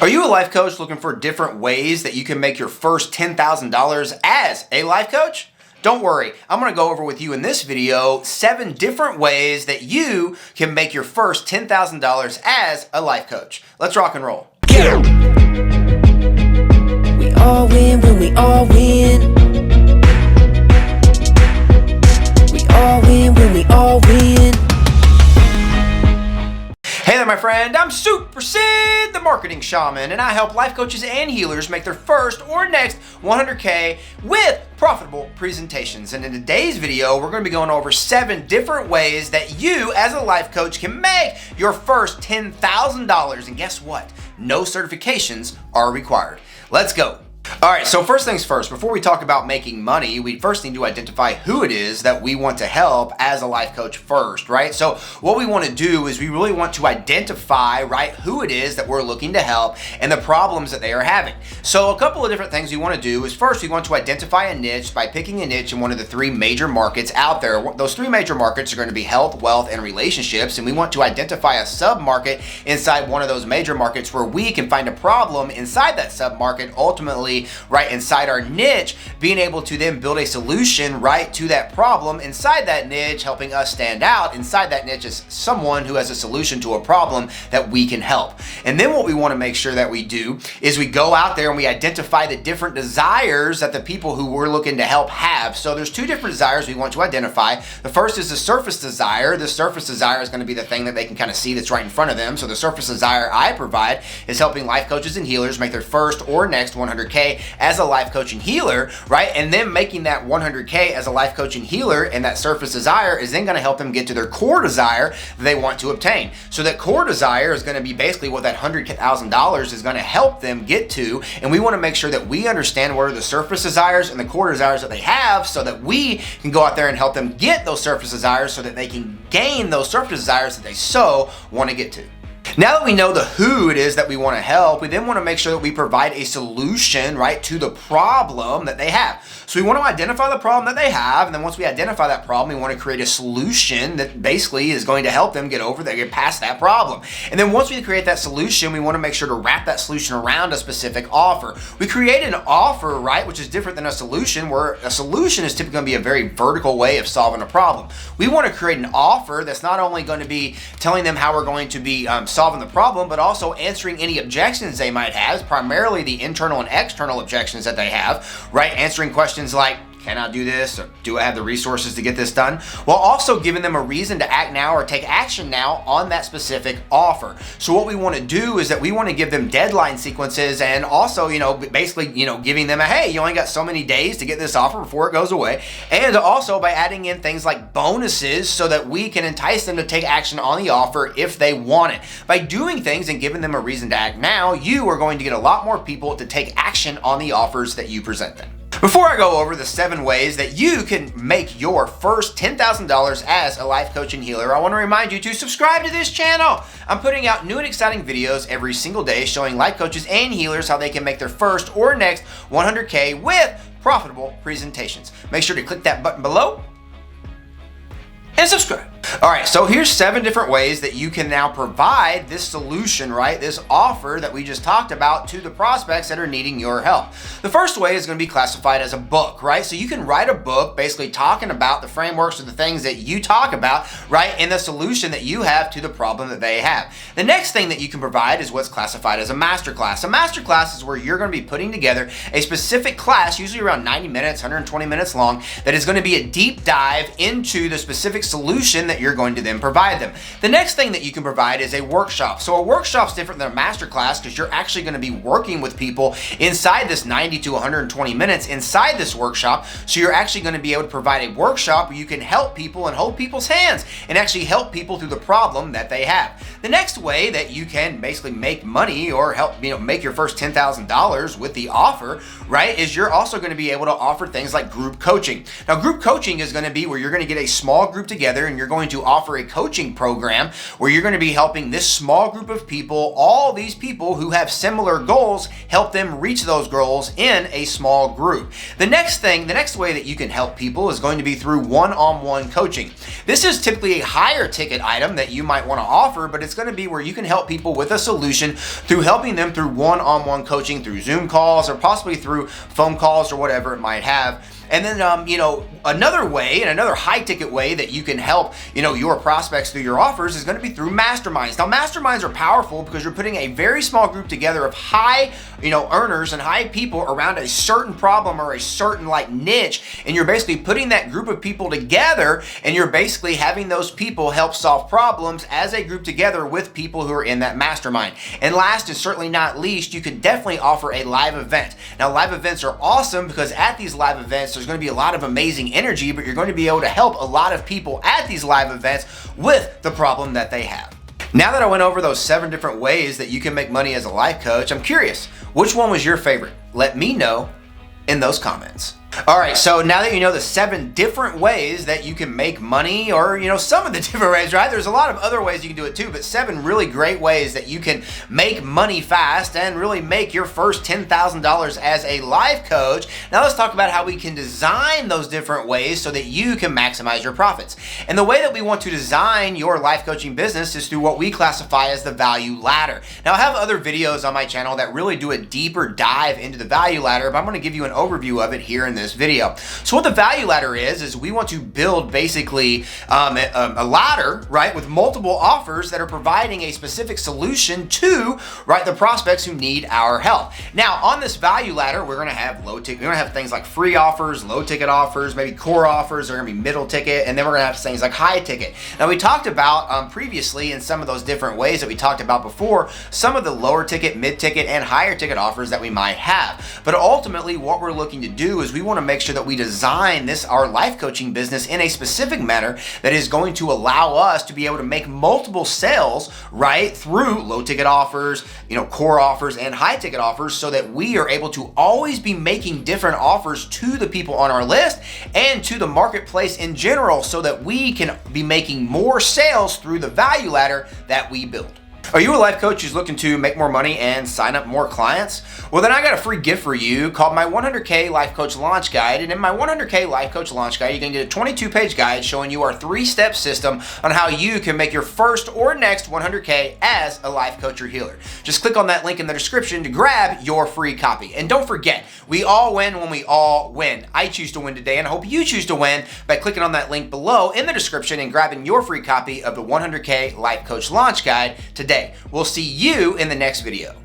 Are you a life coach looking for different ways that you can make your first $10,000 as a life coach? Don't worry, I'm going to go over with you in this video 7 different ways that you can make your first $10,000 as a life coach. Let's rock and roll. We all win when we all win. We all win when we all win. Hey there, my friend. I'm Super Sid, the marketing shaman, and I help life coaches and healers make their first or next 100K with profitable presentations. And in today's video, we're going to be going over 7 different ways that you as a life coach can make your first $10,000. And guess what? No certifications are required. Let's go. All right, so first things first, before we talk about making money, we first need to identify who it is that we want to help as a life coach first, right? So what we want to do is we really want to identify, right, who it is that we're looking to help and the problems that they are having. So a couple of different things we want to do is first, we want to identify a niche by picking a niche in one of the 3 major markets out there. Those 3 major markets are going to be health, wealth, and relationships, and we want to identify a sub-market inside one of those major markets where we can find a problem inside that sub-market, ultimately right inside our niche, being able to then build a solution right to that problem inside that niche, helping us stand out inside that niche as someone who has a solution to a problem that we can help. And then what we want to make sure that we do is we go out there and we identify the different desires that the people who we're looking to help have. So there's 2 different desires we want to identify. The first is the surface desire. The surface desire is going to be the thing that they can kind of see that's right in front of them. So the surface desire I provide is helping life coaches and healers make their first or next 100K as a life coach and healer, right? And then making that 100K as a life coach and healer and that surface desire is then going to help them get to their core desire that they want to obtain. So that core desire is going to be basically what that $100,000 is going to help them get to. And we want to make sure that we understand what are the surface desires and the core desires that they have so that we can go out there and help them get those surface desires so that they can gain those surface desires that they so want to get to. Now that we know the who it is that we want to help, we then want to make sure that we provide a solution, right, to the problem that they have. So we want to identify the problem that they have, and then once we identify that problem, we want to create a solution that basically is going to help them get past that problem. And then once we create that solution, we want to make sure to wrap that solution around a specific offer. We create an offer, right, which is different than a solution, where a solution is typically going to be a very vertical way of solving a problem. We want to create an offer that's not only going to be telling them how we're going to be solving the problem, but also answering any objections they might have, primarily the internal and external objections that they have, right? Answering questions like, can I do this? Or do I have the resources to get this done? While also giving them a reason to act now or take action now on that specific offer. So what we want to do is that we want to give them deadline sequences and also, basically, giving them a, hey, you only got so many days to get this offer before it goes away. And also by adding in things like bonuses so that we can entice them to take action on the offer if they want it. By doing things and giving them a reason to act now, you are going to get a lot more people to take action on the offers that you present them. Before I go over the 7 ways that you can make your first $10,000 as a life coach and healer, I want to remind you to subscribe to this channel. I'm putting out new and exciting videos every single day showing life coaches and healers how they can make their first or next 100K with profitable presentations. Make sure to click that button below and subscribe. All right, so here's 7 different ways that you can now provide this solution, right? This offer that we just talked about to the prospects that are needing your help. The first way is going to be classified as a book, right? So you can write a book basically talking about the frameworks or the things that you talk about, right? And the solution that you have to the problem that they have. The next thing that you can provide is what's classified as a masterclass. A masterclass is where you're going to be putting together a specific class, usually around 90 minutes, 120 minutes long, that is going to be a deep dive into the specific solution that you're going to then provide them. The next thing that you can provide is a workshop. So a workshop is different than a masterclass because you're actually going to be working with people inside this 90 to 120 minutes inside this workshop. So you're actually going to be able to provide a workshop where you can help people and hold people's hands and actually help people through the problem that they have. The next way that you can basically make money or help, make your first $10,000 with the offer, right, is you're also going to be able to offer things like group coaching. Now, group coaching is going to be where you're going to get a small group together and you're going going to offer a coaching program where you're going to be helping this small group of people, all these people who have similar goals, help them reach those goals in a small group. The next way that you can help people is going to be through one-on-one coaching. This is typically a higher ticket item that you might want to offer, but it's going to be where you can help people with a solution through helping them through one-on-one coaching, through Zoom calls or possibly through phone calls or whatever it might have. And then, another way and another high ticket way that you can help, your prospects through your offers is going to be through masterminds. Now, masterminds are powerful because you're putting a very small group together of high, earners and high people around a certain problem or a certain niche. And you're basically putting that group of people together and you're basically having those people help solve problems as a group together with people who are in that mastermind. And last and certainly not least, you could definitely offer a live event. Now, live events are awesome because at these live events, there's going to be a lot of amazing energy, but you're going to be able to help a lot of people at these live events with the problem that they have. Now that I went over those 7 different ways that you can make money as a life coach, I'm curious, which one was your favorite? Let me know in those comments. All right, so now that you know the 7 different ways that you can make money, or some of the different ways, right? There's a lot of other ways you can do it too, but 7 really great ways that you can make money fast and really make your first $10,000 as a life coach. Now let's talk about how we can design those different ways so that you can maximize your profits. And the way that we want to design your life coaching business is through what we classify as the value ladder. Now I have other videos on my channel that really do a deeper dive into the value ladder, but I'm going to give you an overview of it here in this video. So what the value ladder is we want to build basically a ladder, right, with multiple offers that are providing a specific solution to, right, the prospects who need our help. Now on this value ladder, we're going to have we're going to have things like free offers, low ticket offers, maybe core offers, they're going to be middle ticket, and then we're going to have things like high ticket. Now we talked about previously in some of those different ways that we talked about before, some of the lower ticket, mid ticket, and higher ticket offers that we might have. But ultimately what we're looking to do is we want to make sure that we design our life coaching business in a specific manner that is going to allow us to be able to make multiple sales, right, through low ticket offers, core offers and high ticket offers, so that we are able to always be making different offers to the people on our list and to the marketplace in general, so that we can be making more sales through the value ladder that we build. Are you a life coach who's looking to make more money and sign up more clients? Well, then I got a free gift for you called my 100K Life Coach Launch Guide. And in my 100K Life Coach Launch Guide, you can get a 22-page guide showing you our 3-step system on how you can make your first or next 100K as a life coach or healer. Just click on that link in the description to grab your free copy. And don't forget, we all win when we all win. I choose to win today, and I hope you choose to win by clicking on that link below in the description and grabbing your free copy of the 100K Life Coach Launch Guide today. We'll see you in the next video.